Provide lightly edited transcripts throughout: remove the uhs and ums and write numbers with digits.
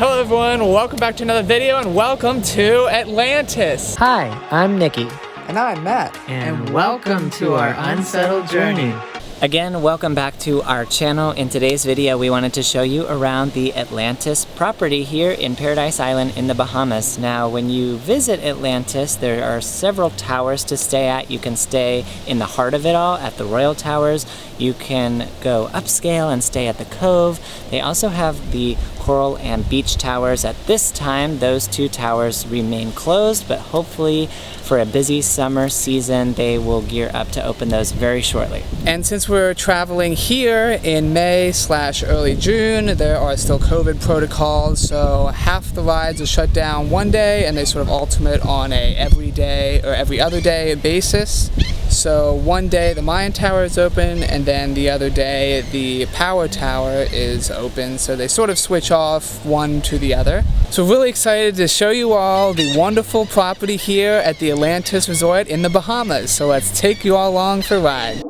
Hello everyone, welcome back to another video and welcome to Atlantis. Hi, I'm Nikki. And I'm Matt. And welcome to our unsettled journey. Again, welcome back to our channel. In today's video, we wanted to show you around the Atlantis property here in Paradise Island in the Bahamas. Now, when you visit Atlantis, there are several towers to stay at. You can stay in the heart of it all at the Royal Towers. You can go upscale and stay at the Cove. They also have the Coral and Beach Towers. At this time, those two towers remain closed, but hopefully for a busy summer season, they will gear up to open those very shortly. And since we're traveling here in May/early June, there are still COVID protocols, so half the rides are shut down one day and they sort of alternate on a every day or every other day basis. So one day the Mayan Tower is open and then the other day the Power Tower is open, so they sort of switch off one to the other. So really excited to show you all the wonderful property here at the Atlantis Resort in the Bahamas. So let's take you all along for a ride.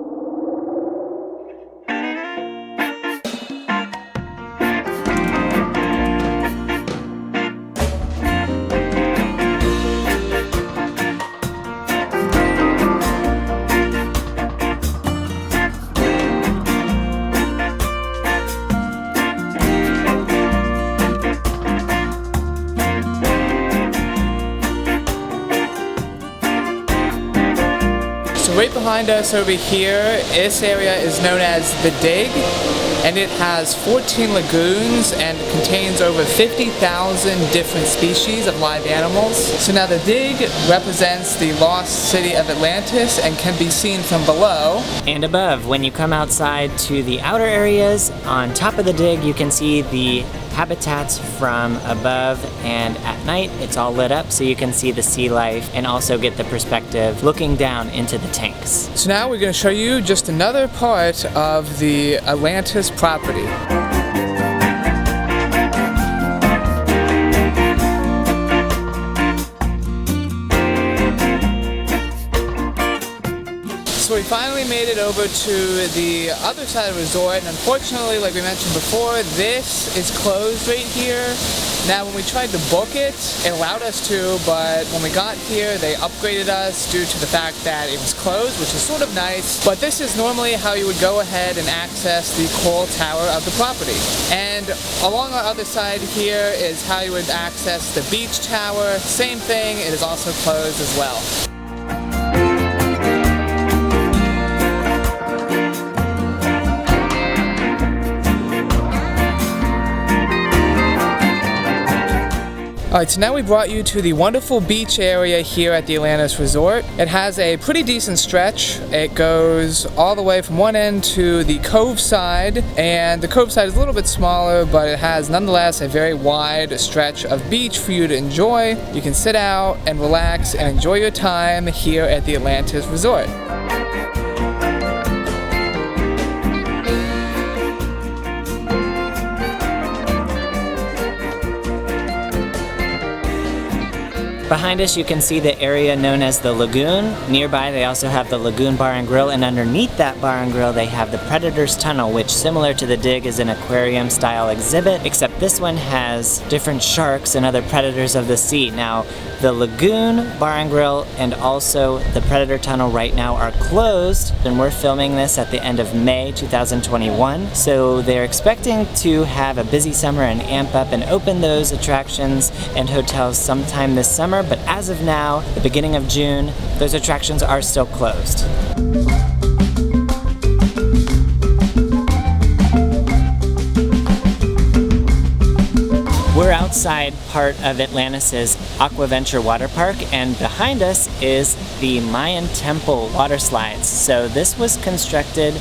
Right behind us over here, this area is known as the Dig, and it has 14 lagoons and contains over 50,000 different species of live animals. So now the Dig represents the lost city of Atlantis and can be seen from below. And above, when you come outside to the outer areas, on top of the Dig, you can see the habitats from above, and at night it's all lit up so you can see the sea life and also get the perspective looking down into the tanks. So now we're going to show you just another part of the Atlantis property. So we finally made it over to the other side of the resort, and unfortunately, like we mentioned before, this is closed right here. Now when we tried to book it, it allowed us to, but when we got here, they upgraded us due to the fact that it was closed, which is sort of nice. But this is normally how you would go ahead and access the Coral Tower of the property. And along our other side here is how you would access the Beach Tower. Same thing, it is also closed as well. Alright, so now we brought you to the wonderful beach area here at the Atlantis Resort. It has a pretty decent stretch. It goes all the way from one end to the Cove side, and the Cove side is a little bit smaller, but it has nonetheless a very wide stretch of beach for you to enjoy. You can sit out and relax and enjoy your time here at the Atlantis Resort. Behind us, you can see the area known as the Lagoon. Nearby, they also have the Lagoon Bar and Grill, and underneath that bar and grill, they have the Predator's Tunnel, which, similar to the Dig, is an aquarium-style exhibit, except this one has different sharks and other predators of the sea. Now, the Lagoon Bar and Grill and also the Predator Tunnel right now are closed, and we're filming this at the end of May 2021, so they're expecting to have a busy summer and amp up and open those attractions and hotels sometime this summer. But as of now, the beginning of June, those attractions are still closed. We're outside part of Atlantis' Aquaventure water park, and behind us is the Mayan Temple water slides. So this was constructed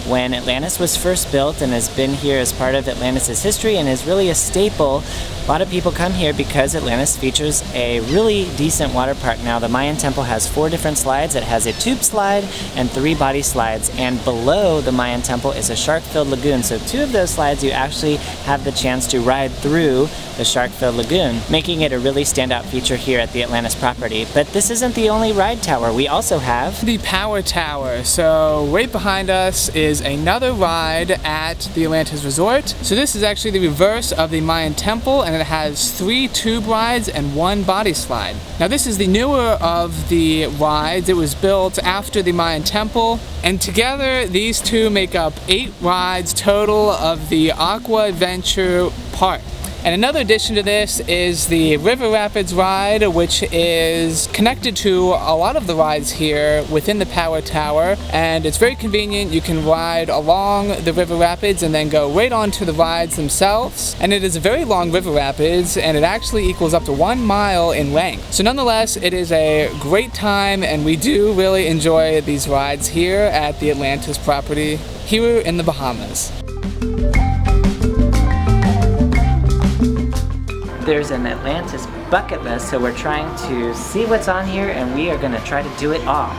when Atlantis was first built and has been here as part of Atlantis' history and is really a staple. A lot of people come here because Atlantis features a really decent water park. Now, the Mayan Temple has 4 different slides. It has a tube slide and 3 body slides, and below the Mayan Temple is a shark-filled lagoon. So 2 of those slides you actually have the chance to ride through the shark-filled lagoon, making it a really standout feature here at the Atlantis property. But this isn't the only ride tower. We also have the Power Tower. So right behind us is another ride at the Atlantis Resort. So this is actually the reverse of the Mayan Temple, and it has 3 tube rides and 1 body slide. Now this is the newer of the rides. It was built after the Mayan Temple, and together these two make up 8 rides total of the Aquaventure part. And another addition to this is the River Rapids ride, which is connected to a lot of the rides here within the Power Tower, and it's very convenient. You can ride along the River Rapids and then go right on to the rides themselves. And it is a very long River Rapids, and it actually equals up to 1 mile in length. So nonetheless, it is a great time, and we do really enjoy these rides here at the Atlantis property here in the Bahamas. There's an Atlantis Bucket Bus, so we're trying to see what's on here, and we are going to try to do it all.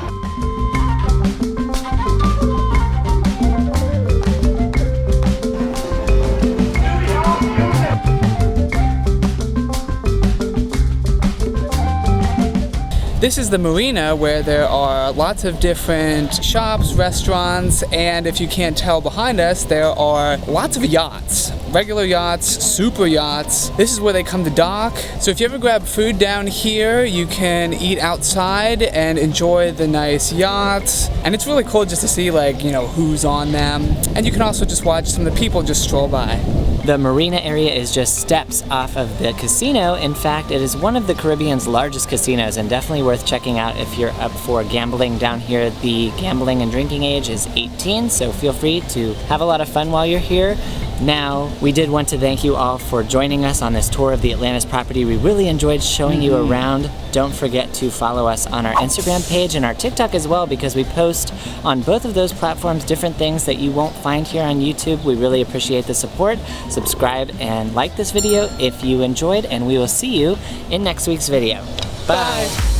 This is the marina, where there are lots of different shops, restaurants, and if you can't tell behind us, there are lots of yachts. Regular yachts, super yachts. This is where they come to dock. So if you ever grab food down here, you can eat outside and enjoy the nice yachts. And it's really cool just to see, like, you know, who's on them. And you can also just watch some of the people just stroll by. The marina area is just steps off of the casino. In fact, it is one of the Caribbean's largest casinos, and definitely worth checking out if you're up for gambling down here. The gambling and drinking age is 18, so feel free to have a lot of fun while you're here. Now, we did want to thank you all for joining us on this tour of the Atlantis property. We really enjoyed showing you around. Don't forget to follow us on our Instagram page and our TikTok as well, because we post on both of those platforms different things that you won't find here on YouTube. We really appreciate the support. Subscribe and like this video if you enjoyed, and we will see you in next week's video. Bye.